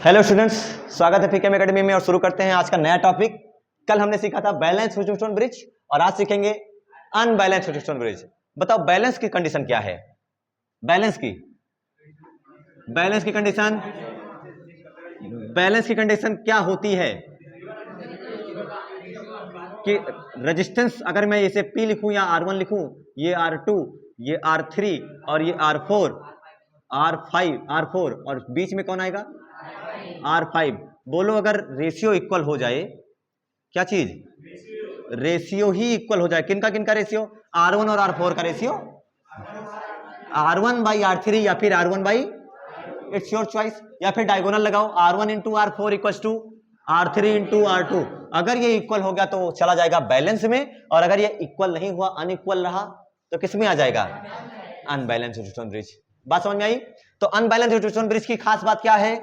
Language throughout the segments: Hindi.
हेलो स्टूडेंट्स, स्वागत है पीकेएम एकेडमी में और शुरू करते हैं आज का नया टॉपिक। कल हमने सीखा था बैलेंस ह्यूजेन ब्रिज और आज सीखेंगे अनबैलेंस ह्यूजेन ब्रिज। बताओ बैलेंस की कंडीशन क्या है? बैलेंस की कंडीशन क्या होती है कि रेजिस्टेंस, अगर मैं इसे P लिखूं या R1 लिखूं, ये R2, ये R3 और ये R4, R5, R4 और बीच में कौन आएगा? R5। बोलो अगर रेशियो इक्वल हो जाए, क्या चीज? रेशियो ही इक्वल हो जाए। किनका किनका रेशियो? R1 और R4 का रेशियो, R1 बाई R3 या फिर R1 by, it's your choice, या फिर डायगोनल लगाओ R1 into R4 equal to R3 into R2। अगर ये इक्वल हो गया तो चला जाएगा बैलेंस में, और अगर ये इक्वल नहीं हुआ, अनइक्वल रहा, तो किस में आ जाएगा? Unbalance Huygens bridge. बात समझ में आई? तो अनबैलेंस ह्यूजेन ब्रिज की खास बात क्या है?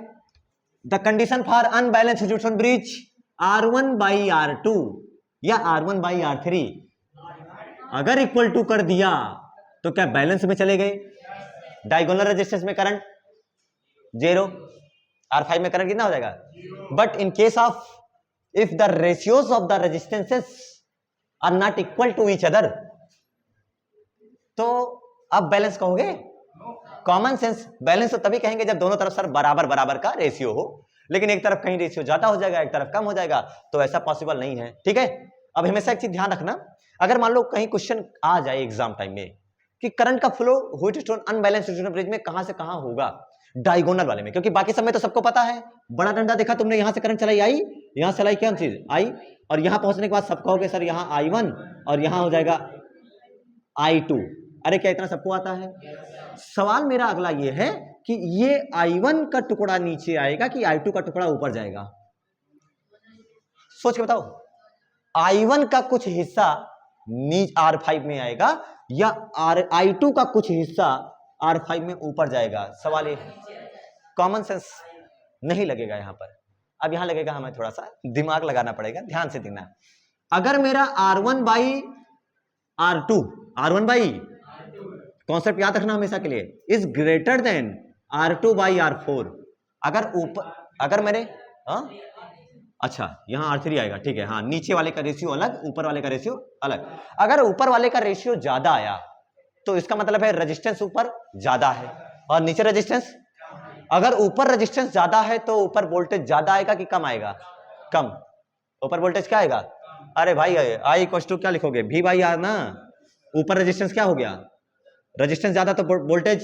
The condition for unbalance Huygens bridge R1 by R2 या R1 बाई R3 अगर इक्वल टू कर दिया तो क्या बैलेंस में चले गए? डायगोनल रेजिस्टेंस में करंट 0, R5 में करंट कितना हो जाएगा? But in case of if the ratios of the resistances are not equal to each other, तो आप बैलेंस कहोगे? कॉमन सेंस बैलेंस तो तभी कहेंगे जब दोनों तरफ सर बराबर बराबर का रेशियो हो, लेकिन एक तरफ कहीं रेशियो ज्यादा हो जाएगा, एक तरफ कम हो जाएगा, तो ऐसा पॉसिबल नहीं है। ठीक है, अब हमेशा एक चीज ध्यान रखना, अगर मान लो कहीं क्वेश्चन आ जाए एग्जाम टाइम में कि करंट का flow Wheatstone unbalance Huygens bridge में कहां से कहां होगा, डायगोनल वाले में, क्योंकि बाकी सब में तो सबको पता है। बड़ा डंडा देखा तुमने, यहां से करंट चलाई आई, यहां से चलाई क्या चीज आई, और यहां पहुंचने के बाद सब कहोगे सर यहां I1 और यहां हो जाएगा I2। अरे क्या इतना सबको आता है? सवाल मेरा अगला ये है कि ये I1 का टुकड़ा नीचे आएगा कि I2 का टुकड़ा ऊपर जाएगा? सोच के बताओ। I1 का कुछ हिस्सा R5 में आएगा या I2 का कुछ हिस्सा R5 में ऊपर जाएगा? सवाल ये, कॉमन सेंस नहीं लगेगा यहां पर। अब यहां लगेगा, हमें थोड़ा सा दिमाग लगाना पड़ेगा, ध्यान से देखना। अगर मेरा R1 by R2, R1 by, concept याद रखना हमेशा के लिए, is greater than R2 by R4। अगर ऊपर, अगर मैंने अच्छा यहां R3 आएगा, ठीक है, हाँ, नीचे वाले का रेशियो अलग, ऊपर वाले का रेशियो अलग। अगर ऊपर वाले का रेशियो ज्यादा आया तो इसका मतलब है रेजिस्टेंस ऊपर ज्यादा है और नीचे रेजिस्टेंस, अगर ऊपर रेजिस्टेंस ज्यादा है तो ऊपर वोल्टेज ज्यादा आएगा कि कम आएगा? कम। ऊपर वोल्टेज क्या आएगा? अरे भाई आई इक्वल टू क्या लिखोगे? V बाई R ना। ऊपर रेजिस्टेंस क्या हो गया? रेजिस्टेंस ज्यादा तो वोल्टेज,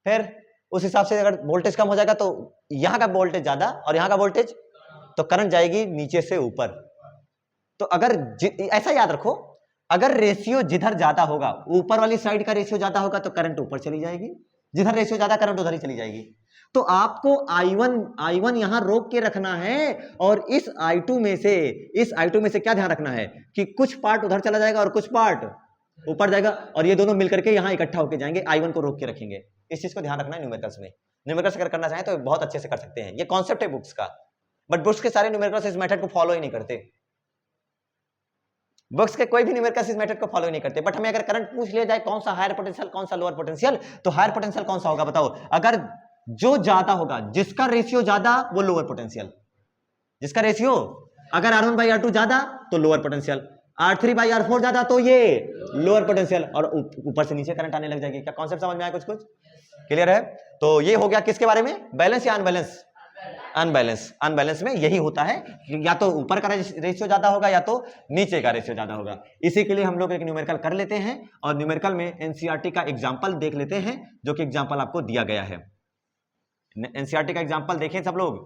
फिर उस हिसाब से अगर वोल्टेज कम हो जाएगा तो यहां का वोल्टेज ज्यादा और यहां का वोल्टेज, तो करंट जाएगी नीचे से ऊपर। तो अगर ऐसा याद रखो, अगर रेशियो जिधर ज्यादा होगा, ऊपर वाली साइड का रेशियो ज्यादा होगा तो करंट ऊपर चली जाएगी, जिधर रेशियो ज्यादा करंट उधर ही चली जाएगी। तो आपको I1 यहां रोक के रखना है, और इस I2 में से क्या ध्यान रखना है कि कुछ पार्ट उधर चला जाएगा और कुछ पार्ट ऊपर जाएगा, और ये दोनों मिलकर के यहां इकट्ठा होकर जाएंगे, I1 को रोक के रखेंगे। इस चीज को ध्यान रखना है न्यूमेरिकल्स में। न्यूमेरिकल्स अगर करना चाहें तो बहुत अच्छे से कर सकते हैं, ये कॉन्सेप्ट है बुक्स का, बट बुक्स के सारे न्यूमेरिकल्स इस मेथड को फॉलो ही नहीं करते। बुक्स के कोई भी न्यूमेरिकल्स इस मेथड को फॉलो नहीं करते। बट हमें अगर करंट पूछ लिया जाए कौन सा हायर पोटेंशियल कौन सा लोअर पोटेंशियल, तो हायर पोटेंशियल कौन सा होगा बताओ? अगर जो ज्यादा होगा, जिसका रेशियो ज्यादा, वो लोअर पोटेंशियल। जिसका रेशियो अगर R1 बाई R2 ज्यादा तो lower potential, R3 by R4 ज्यादा तो ये लोअर पोटेंशियल, और ऊपर से नीचे करंट आने लग जाएगी। क्या कॉन्सेप्ट समझ में आया? कुछ कुछ क्लियर है? तो ये हो गया किसके बारे में? बैलेंस या अनबैलेंस? अनबैलेंस। अनबैलेंस में यही होता है, या तो ऊपर का रेशियो ज्यादा होगा या तो नीचे का रेशियो ज्यादा होगा। इसी के लिए हम लोग एक न्यूमेरिकल कर लेते हैं, और न्यूमेरिकल में एनसीईआरटी का एग्जांपल देख लेते हैं, जो कि एग्जांपल आपको दिया गया है। एनसीईआरटी का एग्जांपल देखें सब लोग,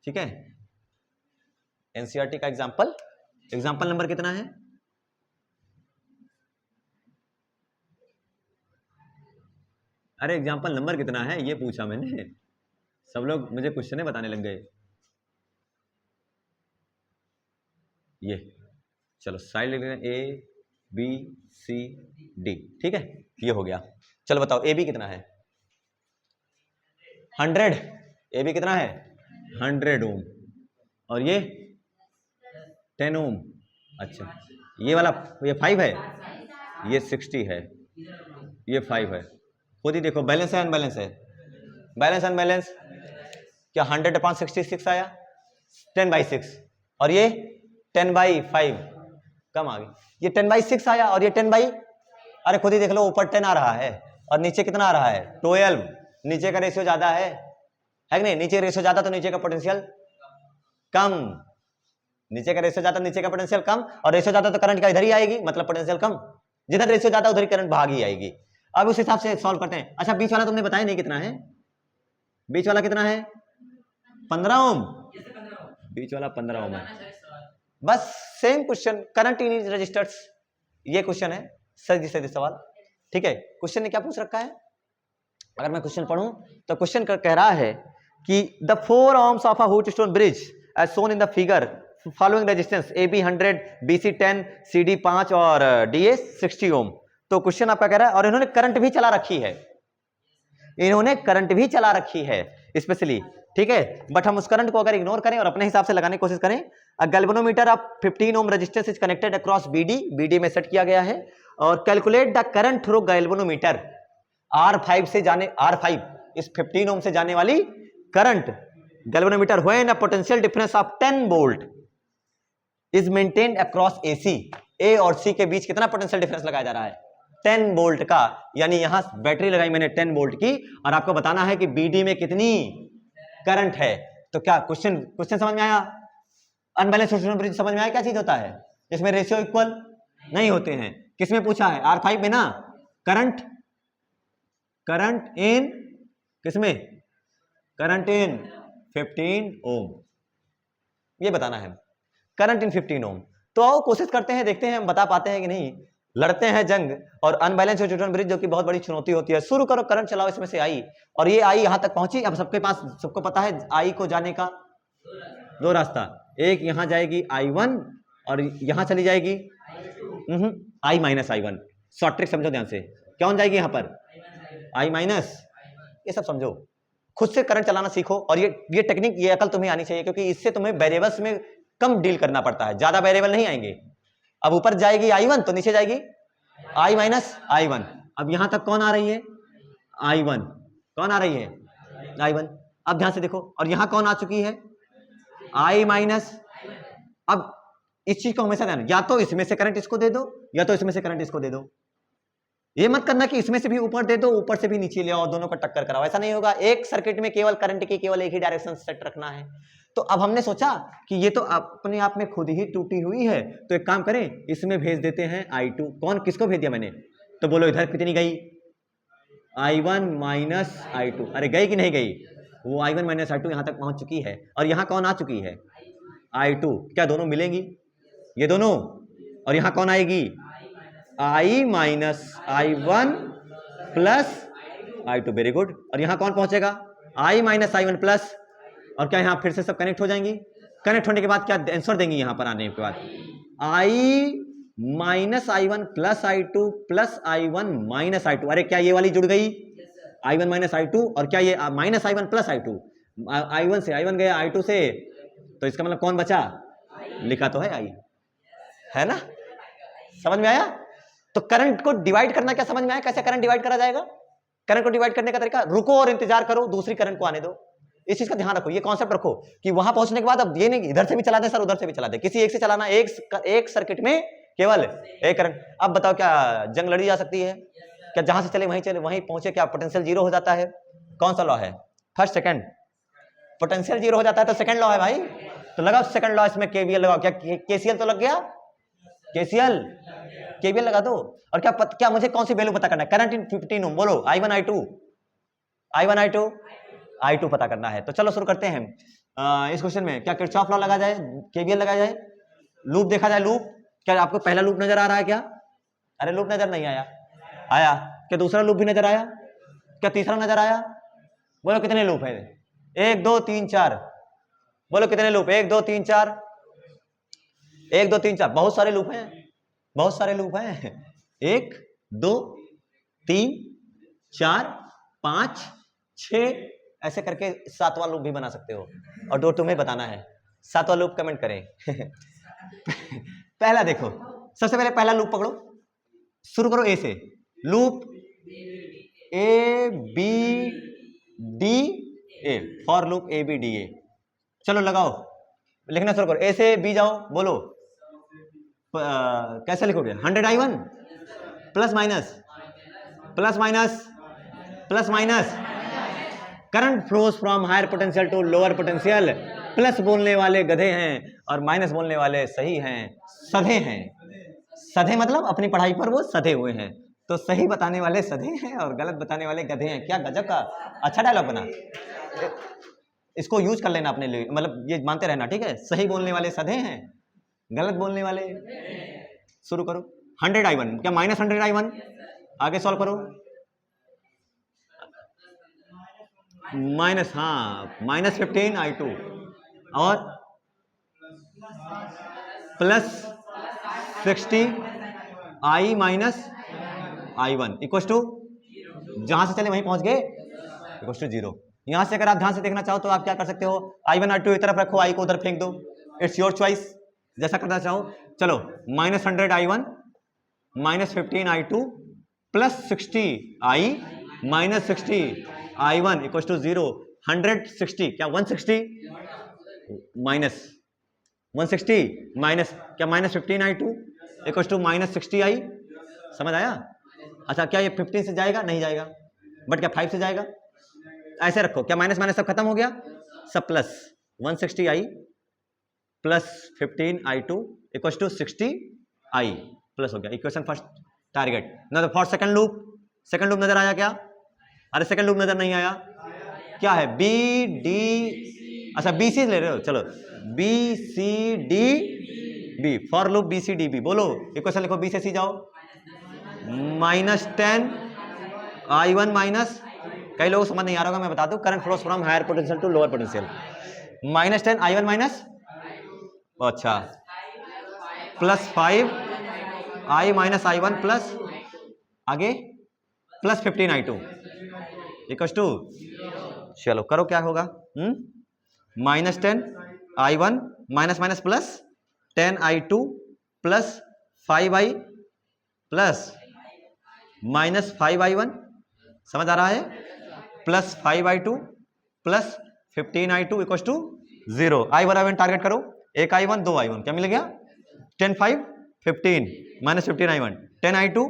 ठीक है? एनसीईआरटी का एग्जांपल नंबर कितना है? अरे एग्जांपल नंबर कितना है ये पूछा मैंने, सब लोग मुझे क्वेश्चन बताने लग गए। ये चलो साइड ले लेना, ABCD, ठीक है, ये हो गया। चलो बताओ AB कितना है? 100। AB कितना है? 100 ओम, और ये 10 ओम। अच्छा ये वाला, ये 5 है, ये 60 है, ये 5 है। खुद ही देखो बैलेंस है अनबैलेंस है? बैलेंस अनबैलेंस, क्या 100/66 आया, 10/6, और ये 10/5 कम आ गई, ये 10/6 आया और ये 10/, अरे खुद ही देख लो, ऊपर 10 आ रहा है और नीचे कितना आ रहा है 12, नीचे का रेशियो ज्यादा है कि नहीं, नीचे रेशियो ज्यादा तो नीचे का पोटेंशियल कम, नीचे का रेशियो ज्यादा नीचे का पोटेंशियल कम, और रेशियो ज्यादा तो करंट का इधर ही आएगी, मतलब पोटेंशियल कम, जिधर रेशियो ज्यादा उधर ही करंट भाग ही आएगी। अब उस हिसाब से सॉल्व करते हैं। अच्छा बीच वाला तुमने बताया नहीं कितना है, बीच वाला कितना है 15 ओम, बीच वाला 15 ओम है, बस same question, current in resistors, ये क्वेश्चन है, सीधी सीधी सवाल, ठीक है। क्वेश्चन ने क्या पूछ रखा है, अगर मैं क्वेश्चन पढ़ूं तो क्वेश्चन कह रहा है कि the 4 ohms of a Wheatstone bridge as shown in the figure following resistance AB 100, BC 10, CD 5 और DA 60 ओम। तो क्वेश्चन आपका कह रहा है, और इन्होंने करंट भी चला रखी है, इन्होंने करंट भी चला रखी है स्पेशली, ठीक है। बट हम उस करंट को अगर इग्नोर करें और अपने हिसाब से लगाने की कोशिश करें, अ galvanometer of 15 ohm resistance is connected across BD में सेट किया गया है, और calculate the current through galvanometer R5 से जाने, R5 इस 15 ओम से जाने वाली current galvanometer when a potential difference of 10 volt is maintained across AC, A और C के बीच कितना पोटेंशियल डिफरेंस लगाया जा रहा है 10 वोल्ट का, यानी यहां बैटरी लगाई मैंने 10 वोल्ट की, और आपको बताना है कि BD में कितनी करंट है। तो क्या क्वेश्चन समझ में आया, अनबैलेंस ब्रिज समझ में आया क्या चीज होता है, जिसमें रेशियो इक्वल नहीं होते हैं, किसमें पूछा है R5 में ना, करंट इन किसमें, करंट इन 15 ओम, ये बताना है, करंट इन 15 ओम। तो आओ कोशिश करते हैं, देखते हैं हम बता पाते हैं कि नहीं, लड़ते हैं जंग, और अनबैलेंस न्यूटन ब्रिज जो कि बहुत बड़ी चुनौती होती है, शुरू करो, करंट चलाओ इसमें से आई, और ये आई यहां तक पहुंची। अब सबके पास, सबको पता है आई को जाने का दो रास्ता, एक यहां जाएगी I1 और यहां चली जाएगी I minus I1, short trick समझो ध्यान से, कौन जाएगी यहां पर I माइनस, ये सब समझो, खुद से करंट चलाना सीखो, और ये टेक्निक, ये अकल तुम्हें आनी चाहिए, क्योंकि इससे तुम्हें वेरिएबल्स में कम डील करना पड़ता है, ज्यादा वेरिएबल नहीं आएंगे। अब ऊपर जाएगी I1 तो नीचे जाएगी I माइनस I1, अब यहां तक कौन आ रही है I1, कौन आ रही है I1, अब ध्यान से देखो, और यहां कौन आ चुकी है I माइनस। अब इस चीज को हमेशा ध्यान, या तो इसमें से करंट इसको दे दो, या तो इसमें से करंट इसको दे दो, ये मत करना कि इसमें से भी ऊपर दे दो, ऊपर से भी नीचे ले आओ, दोनों का टक्कर कराओ, ऐसा नहीं होगा। एक सर्किट में केवल करंट की केवल एक ही डायरेक्शन सेट रखना है। तो अब हमने सोचा कि ये तो अपने आप में खुद ही टूटी हुई है, तो एक काम करें, इसमें भेज देते हैं I2, कौन किसको भेज दिया मैंने, तो बोलो इधर कितनी गई I1 माइनस I2, अरे गई कि नहीं गई, वो I1 माइनस I2 यहां तक पहुंच चुकी है, और यहां कौन आ चुकी है I2, क्या दोनों मिलेंगी, ये दोनों, और यहां कौन आएगी I minus I1 plus I2, very good, और यहां कौन पहुंचेगा I माइनस I1 प्लस, और क्या यहां फिर से सब कनेक्ट हो जाएंगी, कनेक्ट होने के बाद क्या आंसर देंगी, यहां पर आने के बाद I minus I1 plus I2 plus I1 minus I2, अरे क्या ये वाली जुड़ गई I1 माइनस I2, और क्या ये minus I1 plus I2, I1 से I1 गया I2 से, तो इसका मतलब कौन बचा, लिखा तो है I, है ना, समझ में आया। तो करंट को डिवाइड करना क्या समझ में आया, कैसे करंट डिवाइड करा जाएगा, करंट को डिवाइड करने का तरीका, रुको और इंतजार करो, दूसरी करंट को आने दो, इस चीज का ध्यान रखो, ये कॉन्सेप्ट रखो कि वहां पहुंचने के बाद अब ये नहीं इधर से भी चला दे सर, उधर से भी चला दे, किसी एक से चलाना, एक सर्किट में केवल एक करंट। अब बताओ क्या जंग लड़ी जा सकती है, क्या जहां से चले वहीं पहुंचे, क्या पोटेंशियल जीरो हो जाता है, कौन सा लॉ है, फर्स्ट सेकंड, पोटेंशियल जीरो हो जाता है तो सेकंड लॉ है भाई, तो लगाओ सेकंड लॉ, इसमें KVL लगाओ, क्या KCL तो लग गया, KVL लगा दो, और क्या मुझे कौन सी वैल्यू पता करना है, करंट इन 15 ओम, बोलो I1 I2 पता करना है। तो चलो शुरू करते हैं इस क्वेश्चन में, क्या किरचॉफ लॉ लगा जाए, KVL लगाया जाए, लूप देखा जाए, लूप, क्या आपको पहला लूप नजर आ रहा है क्या, अरे लूप नजर नहीं आया, क्या दूसरा लूप भी नजर आया, क्या तीसरा नजर आया, बोलो कितने लूप है, 1 2 3 4, बोलो कितने लूप, 1 2 3 4, 1 2 3 4, बहुत सारे लूप हैं, बहुत सारे लूप हैं, 1 2 3 4 5 6, ऐसे करके 7वां लूप भी बना सकते हो, और दो तुम्हें बताना है, 7वां लूप कमेंट करें। पहला देखो, सबसे पहले पहला लूप पकड़ो, शुरू करो A से, loop A B D A, for loop A B D A. चलो लगाओ, लिखना शुरू करो, ए से बी जाओ, बोलो कैसे लिखोगे? 100I1 plus minus plus minus plus minus, current flows from higher potential to lower potential. Plus बोलने वाले गधे हैं और माइनस बोलने वाले सही हैं, सधे हैं। सधे मतलब अपनी पढ़ाई पर वो सधे हुए हैं, तो सही बताने वाले सधे हैं और गलत बताने वाले गधे हैं। क्या गजब का अच्छा डायलॉग बना, इसको यूज कर लेना अपने लिए, मतलब ये मानते रहना, ठीक है? सही बोलने वाले सधे हैं, गलत बोलने वाले। शुरू करो, 100I1 क्या माइनस 100I1, आगे सॉल्व करो। माइनस, हाँ माइनस 15I2 और plus 60I minus I1 equal to, जहां से चले वहीं पहुंच गए, इक्वल टू 0। यहां से अगर आप ध्यान से देखना चाहो तो आप क्या कर सकते हो, I1 R2 एक तरफ रखो, I को उधर फेंक दो, इट्स योर चॉइस, जैसा करना चाहो। चलो, minus 100I1 minus 15I2 plus 60I minus 60I1 equal to 0। 160 क्या 160 माइनस 160 माइनस क्या minus 15I2 equal to minus 60I। समझ आया? अच्छा, क्या ये 15 से जाएगा? नहीं जाएगा, बट क्या 5 से जाएगा? ऐसे रखो, क्या माइनस माइनस सब खत्म हो गया, सब plus 160I plus 15I2 equal to 60I plus हो गया। इक्वेशन फर्स्ट टारगेट ना, for second loop. Second loop नजर आया क्या? अरे सेकंड लूप नजर नहीं आया, क्या है? बी डी, अच्छा बी सी ले रहे हो, चलो B C D B, for loop B C D B. बोलो इक्वेशन लिखो, बी से सी जाओ, माइनस 10I1 माइनस, कई लोगों को समझ नहीं आ रहा होगा, मैं बता दूं, current flows from higher potential to lower potential. Minus 10I1 minus, अच्छा plus 5I minus I1 plus, आगे प्लस 15I2 इक्वल टू, चलो करो क्या होगा, minus 10I1 minus minus plus 10I2 plus 5I plus minus 5I1, समझ आ रहा है? Plus 5I2 plus 15I2 equal to 0। I बराबर टारगेट करो, एक I1 दो I1, क्या मिल गया? 10 5 15 माइनस 15I1, 10I2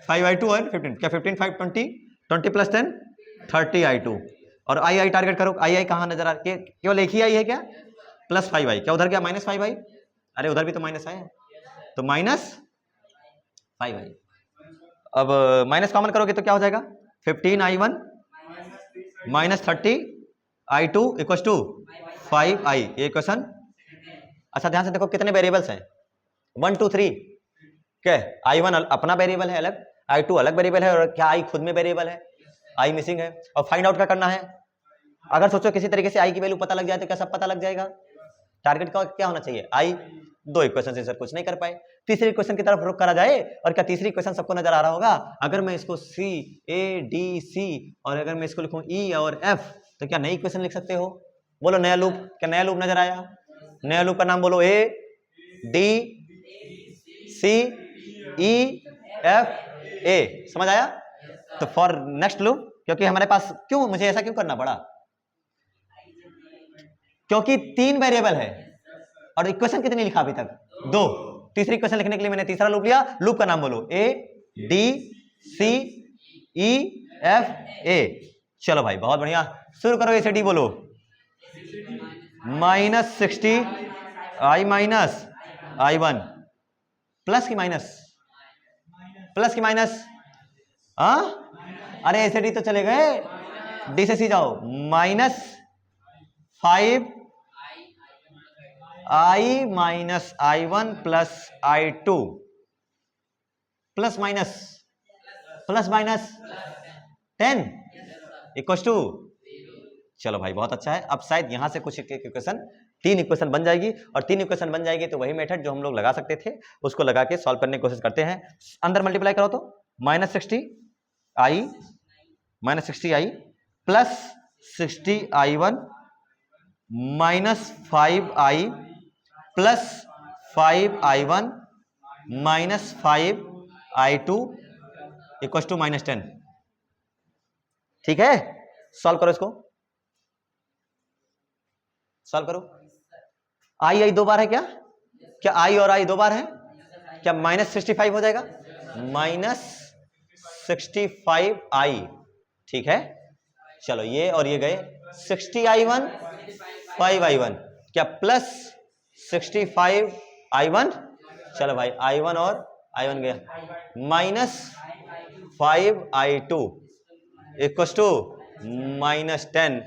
5I2 और 15, क्या 15 5 20, 20 प्लस 10 30I2 और I टारगेट करो। I कहाँ नजर आ रहा है? केवल एक ही I है क्या? प्लस 5I, क्या उधर गया माइनस 5I? अरे उधर भी तो माइनस है, तो माइनस 5I। अब माइनस कॉमन करोगे तो क्या हो जाएगा? 15I1 minus 30I2 equal to 5I। ये क्वेश्चन, अच्छा ध्यान से देखो कितने वेरिएबल्स हैं, 1 2 3। क्या I1 अपना वेरिएबल है अलग, I2 अलग वेरिएबल है, और क्या I खुद में वेरिएबल है? I मिसिंग है, और फाइंड आउट क्या करना है? अगर सोचो किसी तरीके से I की वैल्यू पता लग जाए तो क्या सब पता लग जाएगा? टारगेट का क्या होना चाहिए? I। दो इक्वेशन से सर कुछ नहीं कर पाए, तीसरी इक्वेशन की तरफ रुख करा जाए, और क्या तीसरी इक्वेशन सबको नजर आ रहा होगा? अगर मैं इसको C A D C और अगर मैं इसको लिखूं E और F, तो क्या नई इक्वेशन लिख सकते हो? बोलो नया लूप, क्या नया लूप नजर आया? नया लूप का नाम बोलो, A D C E F A, समझ आया? तो फॉर नेक्स्ट लूप, क्योंकि हमारे पास, क्यों मुझे ऐसा क्यों करना पड़ा? क्योंकि 3 वेरिएबल है और इक्वेशन कितनी लिखा अभी तक? 2। तीसरी इक्वेशन लिखने के लिए मैंने तीसरा लूप लिया। लूप का नाम बोलो, A D C E F A। चलो भाई बहुत बढ़िया, शुरू करो। A से D बोलो, minus 60I minus I1 plus की माइनस, प्लस की माइनस, अरे A से D तो चले गए, D से C जाओ, minus 5I minus I1 plus I2 plus minus, plus minus 10 equal to, चलो भाई बहुत अच्छा है। अब शायद यहां से कुछ इक्वेशन, 3 इक्वेशन बन जाएगी, और 3 इक्वेशन बन जाएगी तो वही मेथड जो हम लोग लगा सकते थे उसको लगा के सॉल्व करने की कोशिश करते हैं। अंदर मल्टीप्लाई करो तो minus 60I plus 60I1 minus 5I plus 5I1 minus 5I2 equal to minus 10। ठीक है, सॉल्व करो इसको, सॉल्व करो। आई दो बार है क्या? क्या आई और आई दो बार है क्या? -65 हो जाएगा, -65i, ठीक है। चलो ये और ये गए, 60i1 5i1, क्या +65i1, चलो भाई i1 और i1 गया, -5i2 इक्वस टू -10,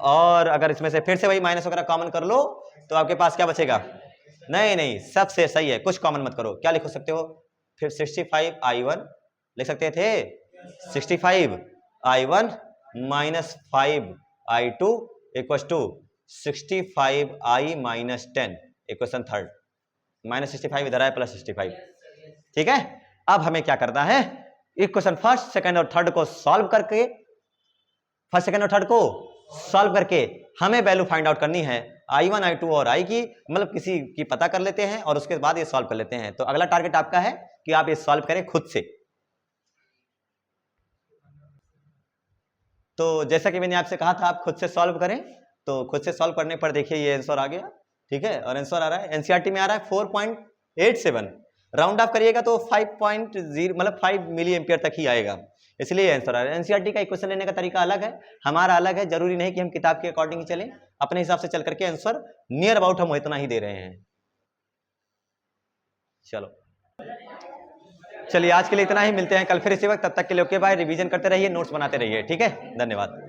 और अगर इसमें से फिर से वही माइनस वगैरह कॉमन कर लो तो आपके पास क्या बचेगा? नहीं नहीं, सबसे सही है, कुछ कॉमन मत करो। क्या लिख सकते हो फिर? 65i1 लिख सकते थे, 65i1 -5i2 equals to 65i -10, equation third. -65 इधर आए, +65, ठीक है। अब हमें क्या करना है? इक्वेशन फर्स्ट, सेकंड और थर्ड को सॉल्व करके, फर्स्ट सेकंड और थर्ड को सॉल्व करके हमें वैल्यू फाइंड आउट करनी है i1 i2 और i की, मतलब किसी की पता कर लेते हैं और उसके बाद ये सॉल्व कर लेते हैं। तो अगला टारगेट आपका है कि आप ये सॉल्व करें खुद से। तो जैसा कि मैंने आपसे कहा था आप खुद से सॉल्व करें, तो खुद से सॉल्व करने पर देखिए ये आंसर आ गया, ठीक है। और आंसर आ रहा है एनसीईआरटी में आ रहा है 4.87, राउंड ऑफ करिएगा तो 5.0 मतलब 5 मिली एम्पियर तक ही आएगा, इसलिए आंसर आ रहा है। एनसीईआरटी का क्वेश्चन लेने का तरीका अलग है, हमारा अलग है। जरूरी नहीं कि हम किताब के अकॉर्डिंग चलें, अपने हिसाब से चल करके आंसर नियर अबाउट हम इतना ही दे रहे हैं। चलो चलिए आज के लिए इतना ही, मिलते हैं कल फिर इसी वक्त, तब तक के लिए ओके बाय। रिवीजन करते रहिए, नोट्स बनाते रहिए, ठीक है। धन्यवाद।